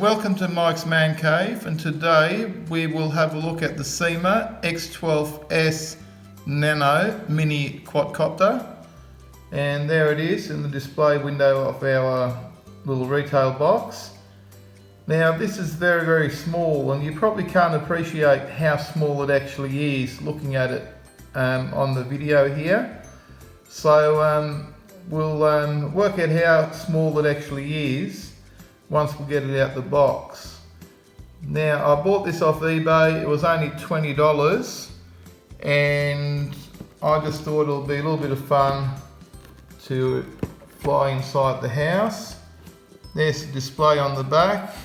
welcome to Mike's Man Cave, and today we will have a look at the Syma X12S Nano Mini Quadcopter. And there it is in the display window of our little retail box. Now this is very small, and you probably can't appreciate how small it actually is looking at it on the video here. So we'll work out how small it actually is once we get it out the box. Now I bought this off eBay, it was only $20, and I just thought it'll be a little bit of fun to fly inside the house. There's the display on the back,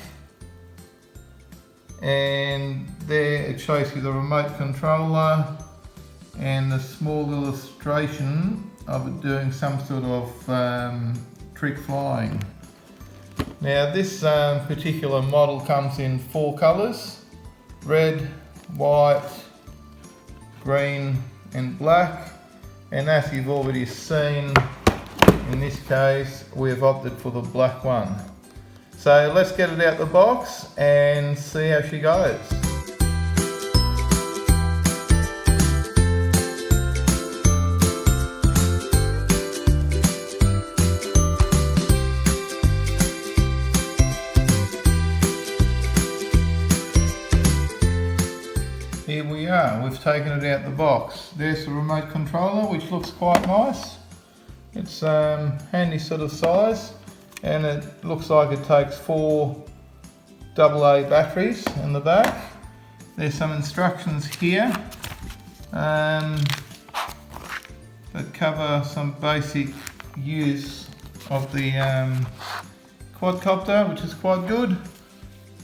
and there it shows you the remote controller and a small illustration of it doing some sort of trick flying. Now this particular model comes in 4 colours: red, white, green and black, and as you've already seen, in this case we've opted for the black one. So let's get it out the box and see how she goes. Here we are, we've taken it out the box. There's the remote controller, which looks quite nice. It's handy sort of size, and it looks like it takes 4 AA batteries in the back. There's some instructions here that cover some basic use of the quadcopter, which is quite good.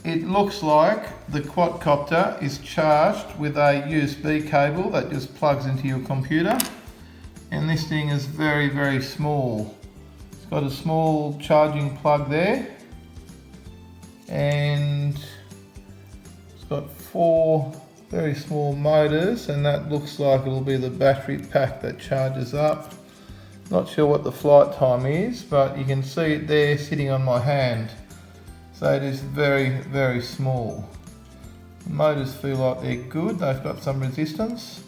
It looks like the quadcopter is charged with a USB cable that just plugs into your computer, and this thing is very small. It's got a small charging plug there, and it's got 4 very small motors, and that looks like it'll be the battery pack that charges up. Not sure what the flight time is, but you can see it there sitting on my hand. So it is very small. The motors feel like they're good, they've got some resistance,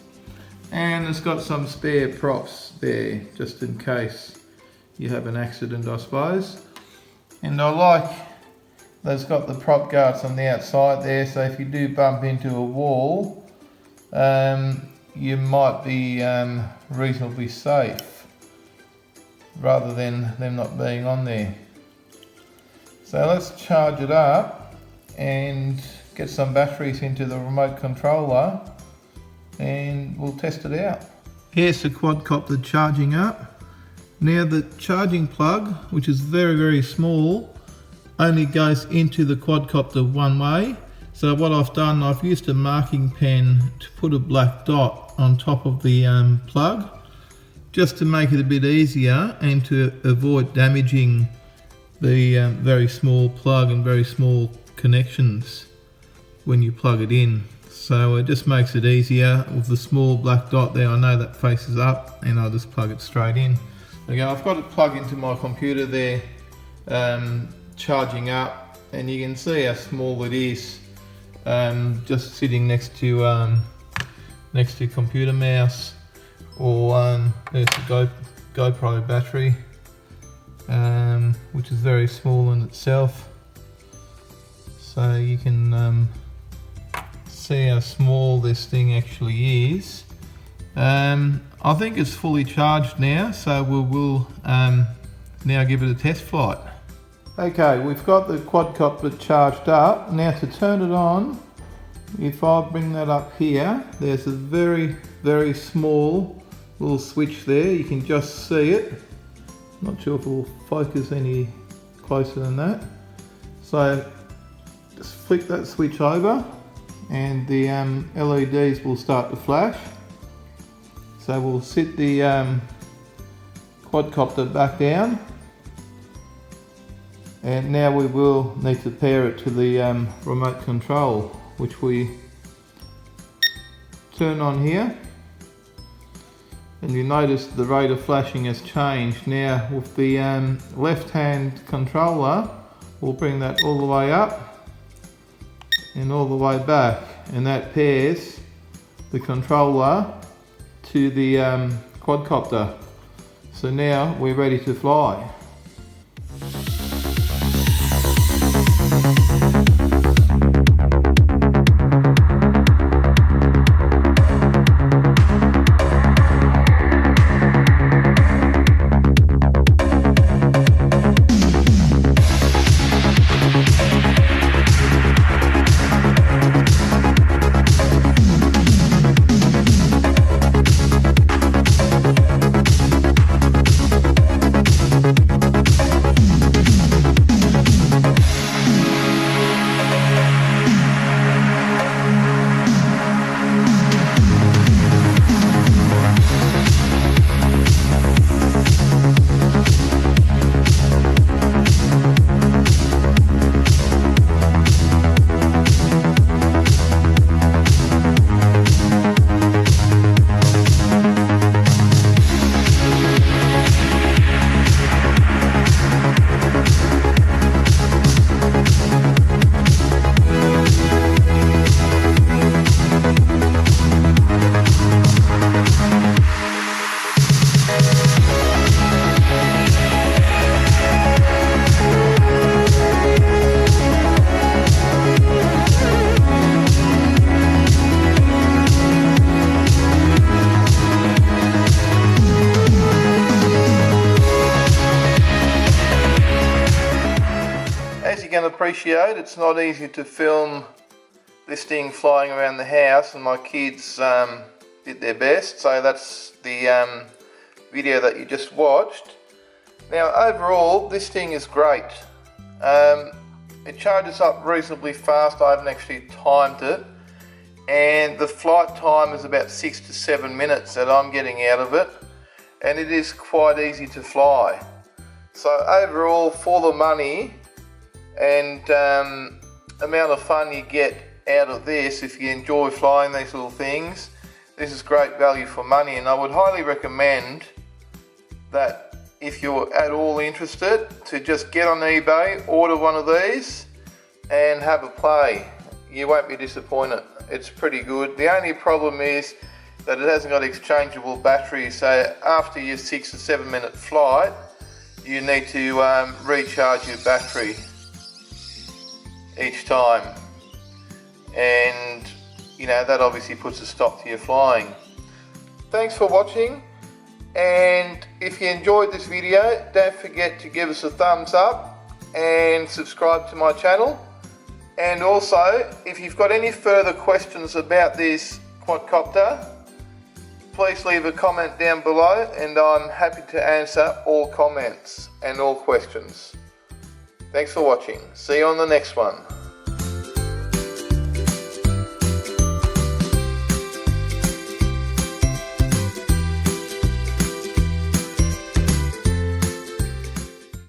and it's got some spare props there just in case you have an accident, I suppose. And I like that it's got the prop guards on the outside there, so if you do bump into a wall, you might be reasonably safe rather than them not being on there. So let's charge it up and get some batteries into the remote controller, and we'll test it out. Here's the quadcopter charging up. Now the charging plug, which is very small, only goes into the quadcopter one way. So what I've done, I've used a marking pen to put a black dot on top of the plug, just to make it a bit easier and to avoid damaging the very small plug and very small connections when you plug it in. So it just makes it easier with the small black dot there. I know that faces up, and I'll just plug it straight in. Okay, I've got it plugged into my computer there, charging up, and you can see how small it is, just sitting next to computer mouse, or there's the GoPro battery, which is very small in itself. So you can see how small this thing actually is. I think it's fully charged now, so we'll now give it a test flight. Okay, we've got the quadcopter charged up. Now to turn it on, if I bring that up here, there's a very small little switch there. You can just see it. Not sure if it will focus any closer than that. So just flick that switch over, and the LEDs will start to flash. So we'll sit the quadcopter back down, and now we will need to pair it to the remote control, which we turn on here. And you notice the rate of flashing has changed. Now with the left hand controller, we'll bring that all the way up, and all the way back, and that pairs the controller to the quadcopter. So now we're ready to fly. As you can appreciate, it's not easy to film this thing flying around the house, and my kids did their best, so that's the video that you just watched. Now overall, this thing is great. It charges up reasonably fast. I haven't actually timed it, and the flight time is about 6 to 7 minutes that I'm getting out of it, and it is quite easy to fly. So overall, for the money and amount of fun you get out of this, if you enjoy flying these little things, this is great value for money. And I would highly recommend that if you're at all interested, to just get on eBay, order one of these and have a play. You won't be disappointed. It's pretty good. The only problem is that it hasn't got exchangeable batteries, so after your 6 to 7 minute flight you need to recharge your battery each time, and you know that obviously puts a stop to your flying. Thanks for watching, and if you enjoyed this video, don't forget to give us a thumbs up and subscribe to my channel. And also, if you've got any further questions about this quadcopter, please leave a comment down below, and I'm happy to answer all comments and all questions. Thanks for watching. See you on the next one.